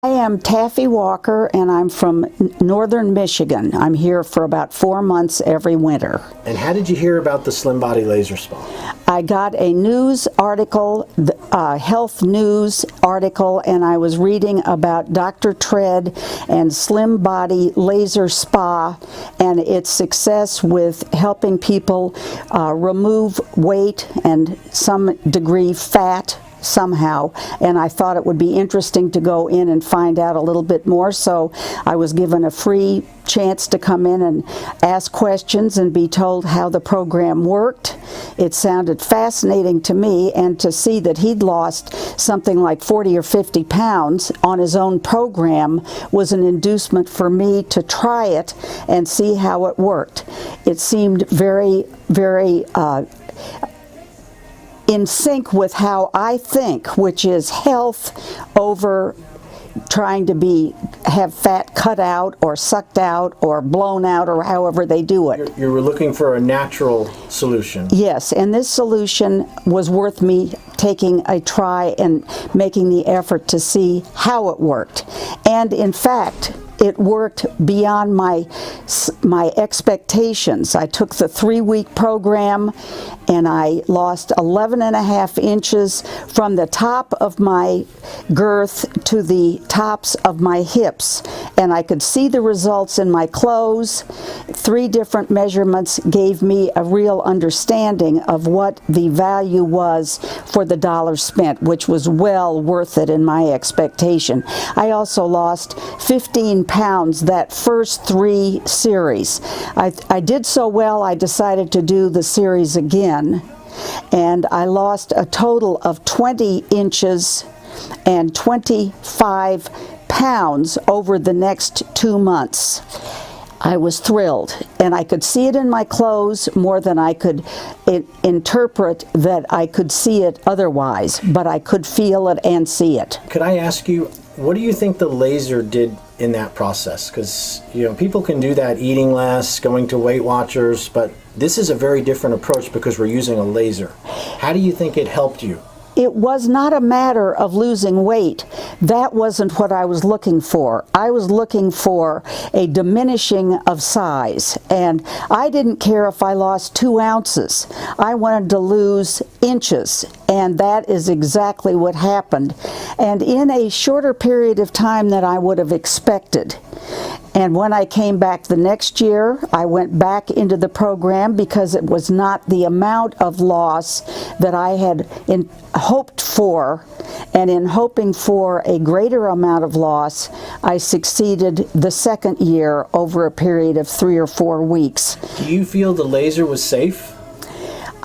I am Taffy Walker, and I'm from northern Michigan. I'm here for about 4 months every winter. And how did you hear about the Slim Body Laser Spa? I got a news article, health news article, and I was reading about Dr. Tread and Slim Body Laser Spa and its success with helping people remove weight and some degree fat somehow, and I thought it would be interesting to go in and find out a little bit more, so I was given a free chance to come in and ask questions and be told how the program worked. It sounded fascinating to me, and to see that he'd lost something like 40 or 50 pounds on his own program was an inducement for me to try it and see how it worked. It seemed very, very in sync with how I think, which is health over trying to have fat cut out or sucked out or blown out, or however they do it. You were looking for a natural solution. Yes, and this solution was worth me taking a try and making the effort to see how it worked. And in fact, it worked beyond my expectations. I took the 3-week program and I lost 11.5 inches from the top of my girth to the tops of my hips. And I could see the results in my clothes. 3 different measurements gave me a real understanding of what the value was for the dollar spent, which was well worth it in my expectation. I also lost 15 pounds that first 3 series. I did so well, I decided to do the series again, and I lost a total of 20 inches and 25 pounds over the next 2 months. I was thrilled, and I could see it in my clothes more than I could interpret that I could see it otherwise, but I could feel it and see it. Could I ask you, what do you think the laser did in that process? Because, you know, people can do that eating less, going to Weight Watchers, but this is a very different approach because we're using a laser. How do you think it helped you? It was not a matter of losing weight. That wasn't what I was looking for. I was looking for a diminishing of size, and I didn't care if I lost 2 ounces. I wanted to lose inches, and that is exactly what happened, and in a shorter period of time than I would have expected. And when I came back the next year, I went back into the program because it was not the amount of loss that I had hoped for. And in hoping for a greater amount of loss, I succeeded the second year over a period of 3 or 4 weeks. Do you feel the laser was safe?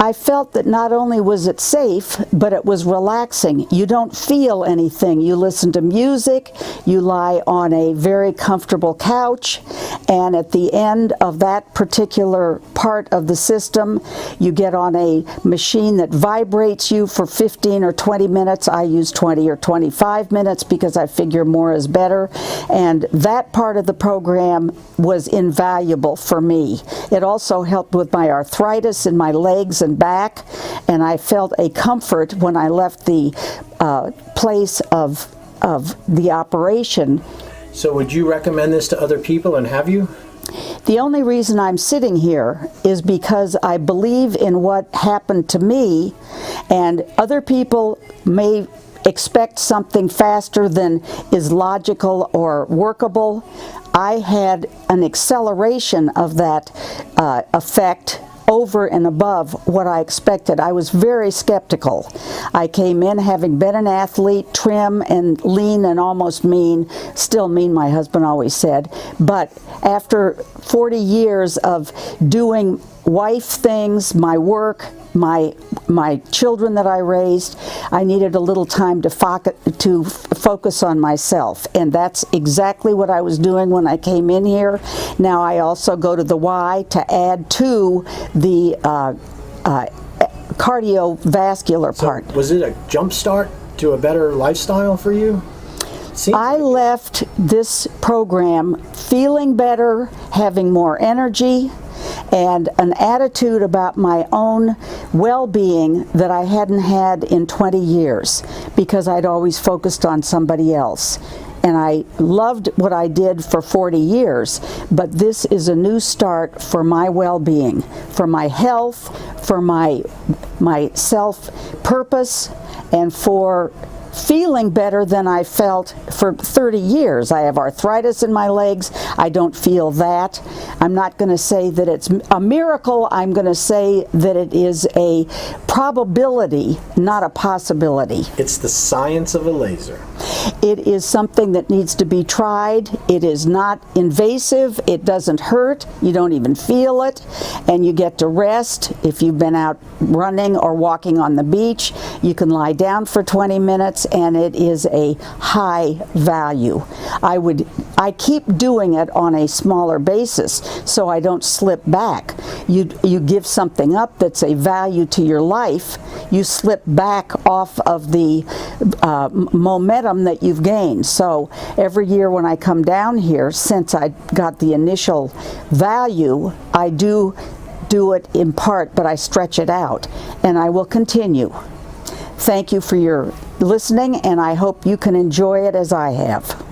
I felt that not only was it safe, but it was relaxing. You don't feel anything. You listen to music, you lie on a very comfortable couch, and at the end of that particular part of the system, you get on a machine that vibrates you for 15 or 20 minutes. I use 20 or 25 minutes because I figure more is better, and that part of the program was invaluable for me. It also helped with my arthritis in my legs and back, and I felt a comfort when I left the place of the operation. So would you recommend this to other people, and have you? The only reason I'm sitting here is because I believe in what happened to me, and other people may expect something faster than is logical or workable. I had an acceleration of that effect over and above what I expected. I was very skeptical. I came in having been an athlete, trim and lean and almost mean, still mean, my husband always said, but after 40 years of doing wife things, my work, my children that I raised, I needed a little time to focus on myself, and that's exactly what I was doing when I came in here. Now I also go to the Y to add to the cardiovascular part. Was it a jump start to a better lifestyle for you? I left this program feeling better, having more energy, and an attitude about my own well-being that I hadn't had in 20 years because I'd always focused on somebody else. and I loved what I did for 40 years, but this is a new start for my well-being, for my health, for my self-purpose, and for feeling better than I felt for 30 years. I have arthritis in my legs. I don't feel that. I'm not going to say that it's a miracle. I'm going to say that it is a probability, not a possibility. It's the science of a laser. It is something that needs to be tried. It is not invasive. It doesn't hurt. You don't even feel it. And you get to rest. If you've been out running or walking on the beach, you can lie down for 20 minutes, and it is a high value. I keep doing it on a smaller basis so I don't slip back. You give something up that's a value to your life, you slip back off of the momentum that you've gained. So every year when I come down here, since I got the initial value, I do it in part, but I stretch it out, and I will continue. Thank you for your listening, and I hope you can enjoy it as I have.